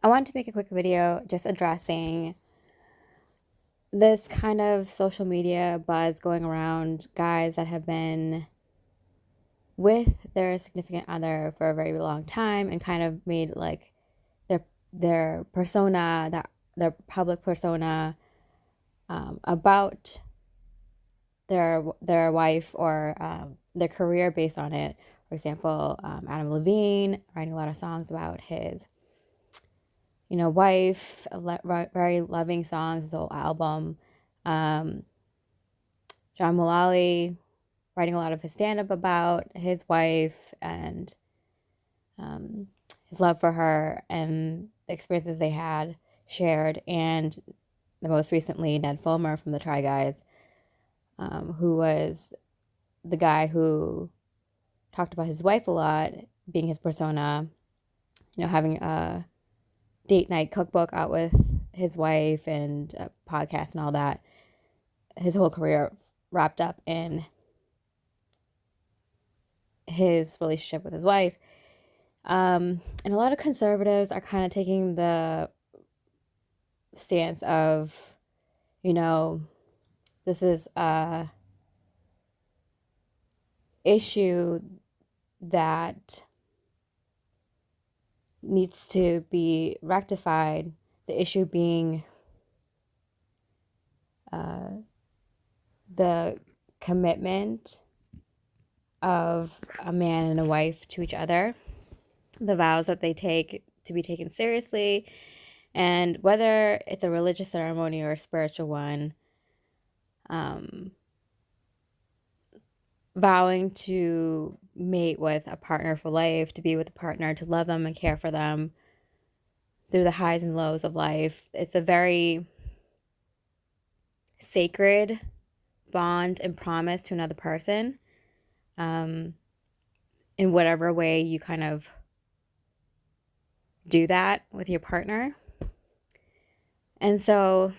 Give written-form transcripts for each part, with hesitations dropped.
I wanted to make a quick video just addressing this kind of social media buzz going around guys that have been with their significant other for a very long time and kind of made like their persona, their public persona, about their wife or their career based on it. For example, Adam Levine writing a lot of songs about his wife, very loving songs, his whole album. Um, John Mullally writing a lot of his stand-up about his wife and his love for her and the experiences they had shared. And the most recently, Ned Fulmer from the Try Guys, who was the guy who talked about his wife a lot, being his persona, having a date night cookbook out with his wife and a podcast and all that. His whole career wrapped up in his relationship with his wife. And a lot of conservatives are kind of taking the stance of, this is a issue that needs to be rectified. The issue being the commitment of a man and a wife to each other, the vows that they take to be taken seriously, and whether it's a religious ceremony or a spiritual one, vowing to mate with a partner for life, to be with a partner, to love them and care for them through the highs and lows of life. It's a very sacred bond and promise to another person, in whatever way you kind of do that with your partner. And so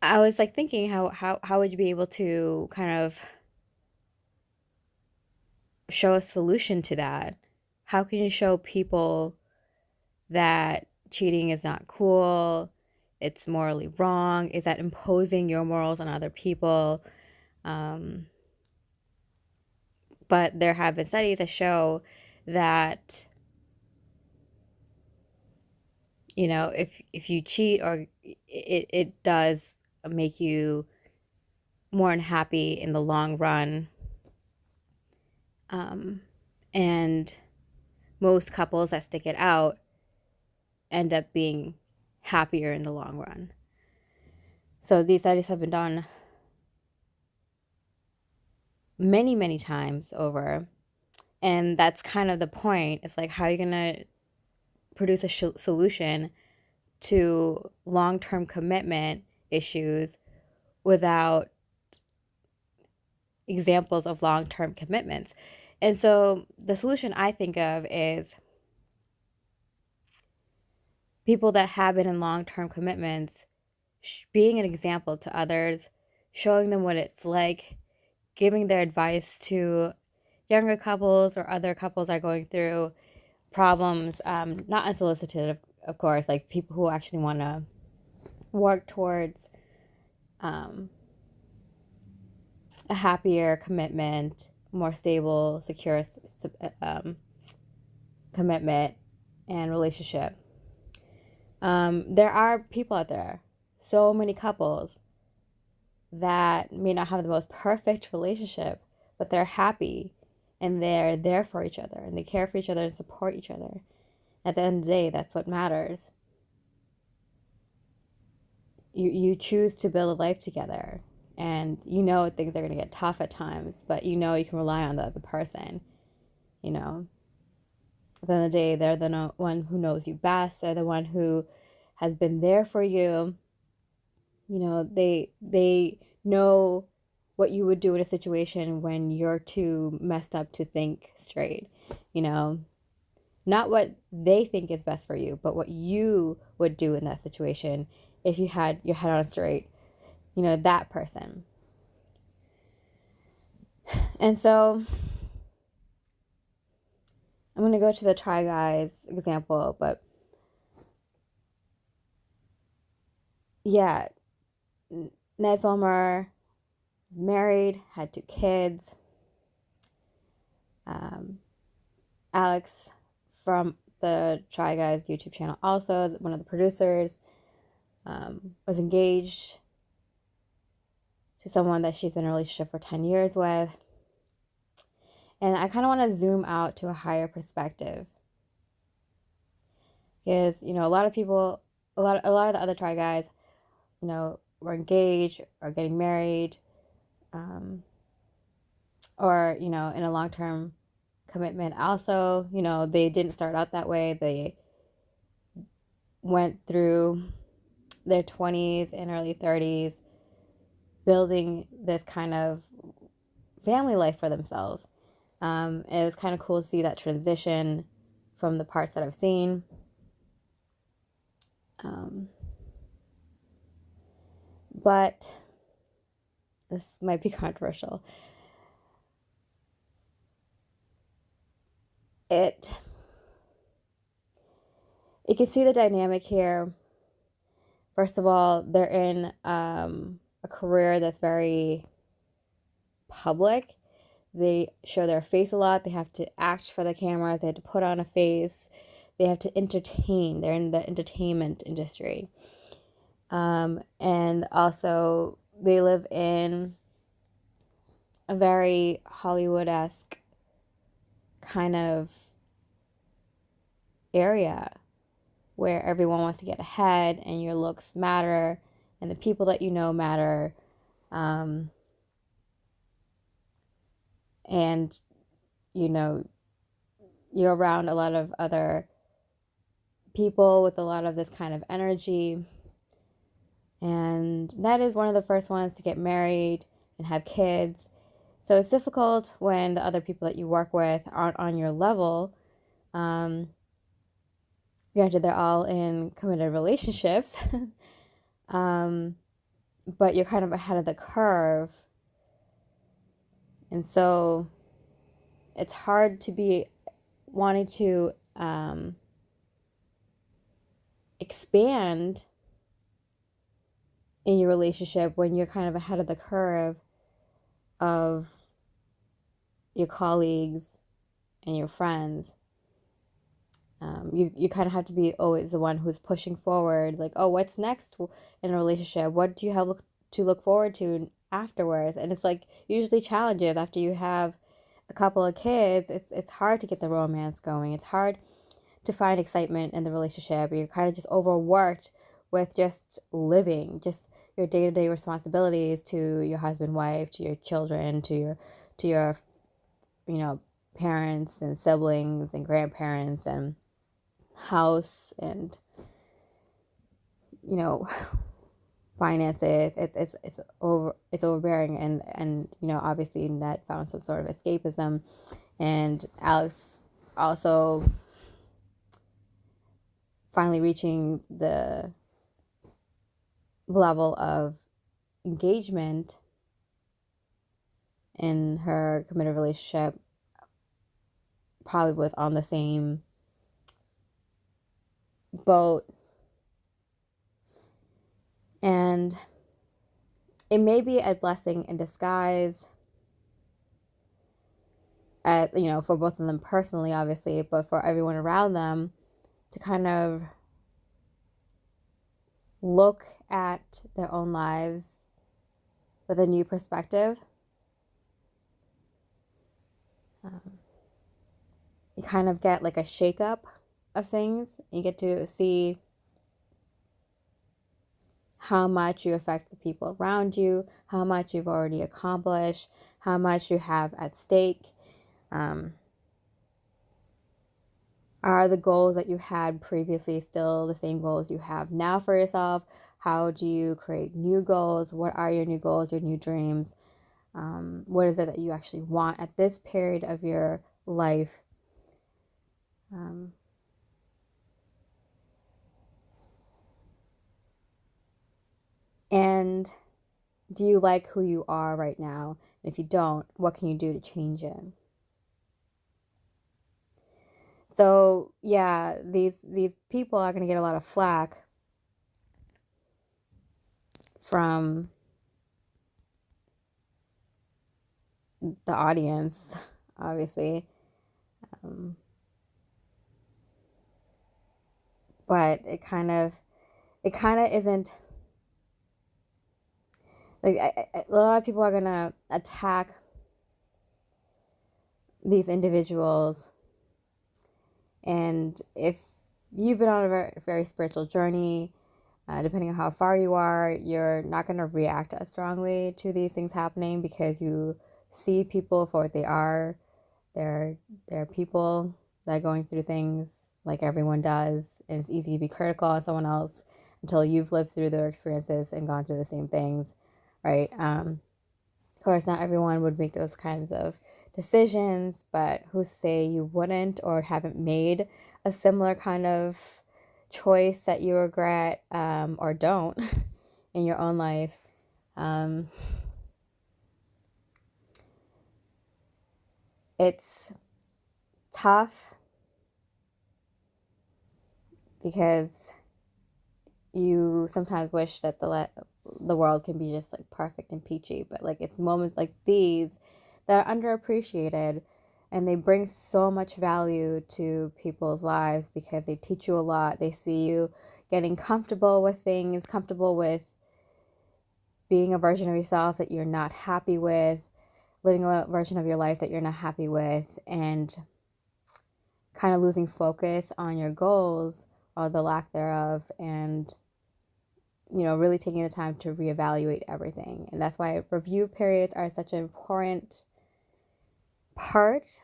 I was like thinking, how would you be able to kind of show a solution to that? How can you show people that cheating is not cool, it's morally wrong? Is that imposing your morals on other people? But there have been studies that show that, if you cheat, or it does make you more unhappy in the long run. And most couples that stick it out end up being happier in the long run. So these studies have been done many, many times over. And that's kind of the point. It's like, how are you going to produce a solution to long-term commitment issues without examples of long-term commitments? And so the solution I think of is people that have been in long-term commitments being an example to others, showing them what it's like, giving their advice to younger couples or other couples that are going through problems, not unsolicited, of course, like people who actually want to work towards a happier commitment, more stable, secure commitment and relationship. There are people out there, so many couples that may not have the most perfect relationship, but they're happy and they're there for each other and they care for each other and support each other. At the end of the day, that's what matters. You choose to build a life together, and things are going to get tough at times, but you can rely on the other person. At the end of the day, they're the one who knows you best. They're the one who has been there for you. They know what you would do in a situation when you're too messed up to think straight. Not what they think is best for you, but what you would do in that situation if you had your head on straight. That person. And so I'm going to go to the Try Guys example, but yeah, Ned Fulmer married, had 2 kids. Alex from the Try Guys YouTube channel, also one of the producers, was engaged to someone that she's been in a relationship for 10 years with. And I kind of want to zoom out to a higher perspective. Because, a lot of people, a lot of the other Try Guys, were engaged or getting married, or, in a long-term commitment. Also, they didn't start out that way. They went through their 20s and early 30s building this kind of family life for themselves. And it was kind of cool to see that transition from the parts that I've seen. But this might be controversial. You can see the dynamic here. First of all, they're in a career that's very public. They show their face a lot. They have to act for the cameras. They have to put on a face. They have to entertain. They're in the entertainment industry. And also, they live in a very Hollywood-esque kind of area where everyone wants to get ahead and your looks matter and the people that you know matter. And, you're around a lot of other people with a lot of this kind of energy. And Ned is one of the first ones to get married and have kids. So it's difficult when the other people that you work with aren't on your level. Granted, they're all in committed relationships, but you're kind of ahead of the curve. And so it's hard to be wanting to expand in your relationship when you're kind of ahead of the curve of your colleagues and your friends. You kind of have to be always the one who's pushing forward, like, oh, what's next in a relationship? What do you have to look forward to afterwards? And it's like usually challenges after you have a couple of kids. It's hard to get the romance going. It's hard to find excitement in the relationship. You're kind of just overworked with just living, just your day-to-day responsibilities to your husband, wife, to your children, to your parents and siblings and grandparents and house and finances. It's overbearing, and obviously Ned found some sort of escapism, and Alex also finally reaching the level of engagement in her committed relationship probably was on the same boat. And it may be a blessing in disguise, for both of them personally, obviously, but for everyone around them to kind of look at their own lives with a new perspective. You kind of get like a shakeup of things. You get to see how much you affect the people around you, how much you've already accomplished, how much you have at stake. Are the goals that you had previously still the same goals you have now for yourself? How do you create new goals? What are your new goals, your new dreams? What is it that you actually want at this period of your life? And do you like who you are right now? And if you don't, what can you do to change it? So yeah, these people are going to get a lot of flack from the audience, obviously. Um, but it kind of isn't like a lot of people are going to attack these individuals. And if you've been on a very, very spiritual journey, depending on how far you are, you're not going to react as strongly to these things happening because you see people for what they are. They're people that are going through things like everyone does, and it's easy to be critical on someone else until you've lived through their experiences and gone through the same things, right? Of course, not everyone would make those kinds of decisions, but who's to say you wouldn't or haven't made a similar kind of choice that you regret or don't in your own life? Um, it's tough because you sometimes wish that the world can be just like perfect and peachy, but like it's moments like these that are underappreciated, and they bring so much value to people's lives because they teach you a lot. They see you getting comfortable with things, comfortable with being a version of yourself that you're not happy with, living a version of your life that you're not happy with, and kind of losing focus on your goals or the lack thereof, and really taking the time to reevaluate everything. And that's why review periods are such an important part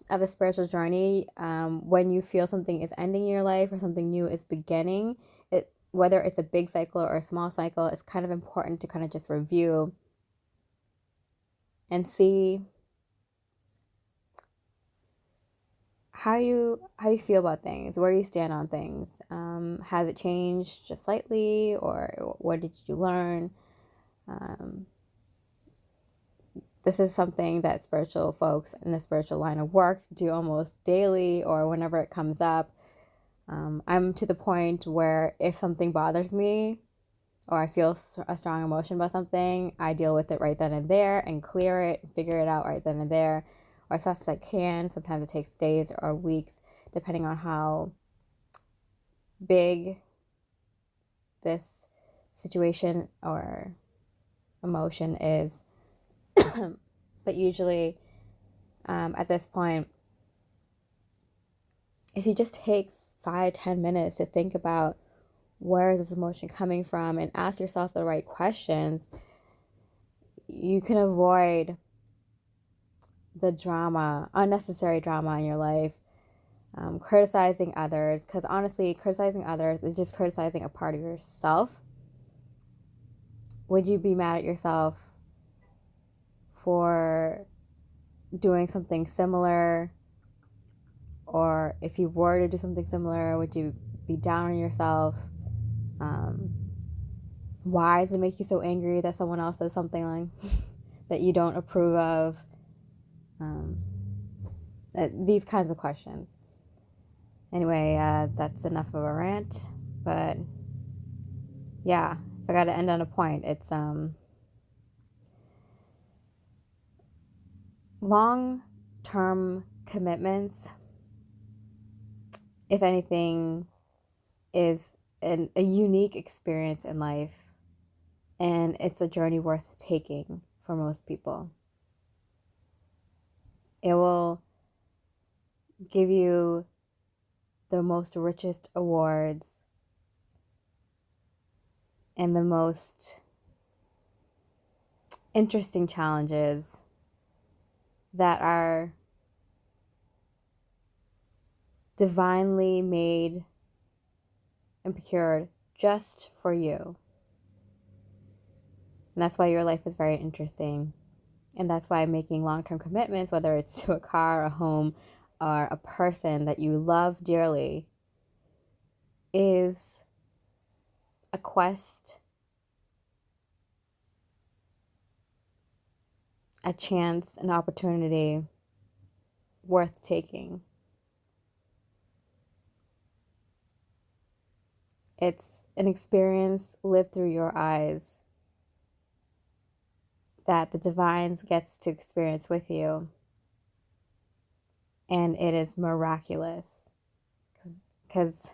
of the spiritual journey. When you feel something is ending in your life or something new is beginning, whether it's a big cycle or a small cycle, it's kind of important to kind of just review and see how you feel about things, where you stand on things. Has it changed just slightly, or what did you learn? Um, this is something that spiritual folks in the spiritual line of work do almost daily or whenever it comes up. I'm to the point where if something bothers me or I feel a strong emotion about something, I deal with it right then and there and clear it, figure it out right then and there, or as fast as I can. Sometimes it takes days or weeks, depending on how big this situation or emotion is. But usually, at this point, if you just take 5-10 minutes to think about where is this emotion coming from and ask yourself the right questions, you can avoid the drama, unnecessary drama in your life, criticizing others. Because honestly, criticizing others is just criticizing a part of yourself. Would you be mad at yourself for doing something similar? Or if you were to do something similar, would you be down on yourself? Um, why does it make you so angry that someone else does something like that you don't approve of? Um, these kinds of questions. Anyway, that's enough of a rant. But yeah, if I got to end on a point, it's long-term commitments, if anything, is a unique experience in life, and it's a journey worth taking for most people. It will give you the most richest awards and the most interesting challenges that are divinely made and procured just for you. And that's why your life is very interesting. And that's why making long-term commitments, whether it's to a car, a home, or a person that you love dearly, is a quest, a chance, an opportunity worth taking. It's an experience lived through your eyes that the divine gets to experience with you. And it is miraculous because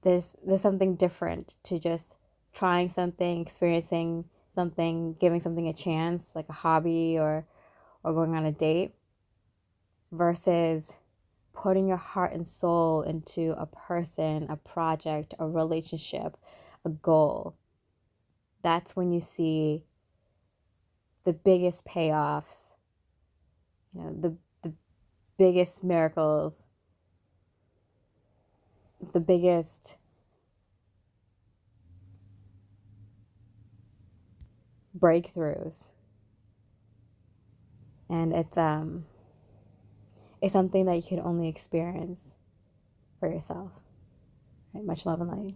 there's something different to just trying something, experiencing something, giving something a chance, like a hobby or going on a date, versus putting your heart and soul into a person, a project, a relationship, a goal. That's when you see the biggest payoffs, the biggest miracles, the biggest breakthroughs. And it's something that you can only experience for yourself. Right? Much love and light.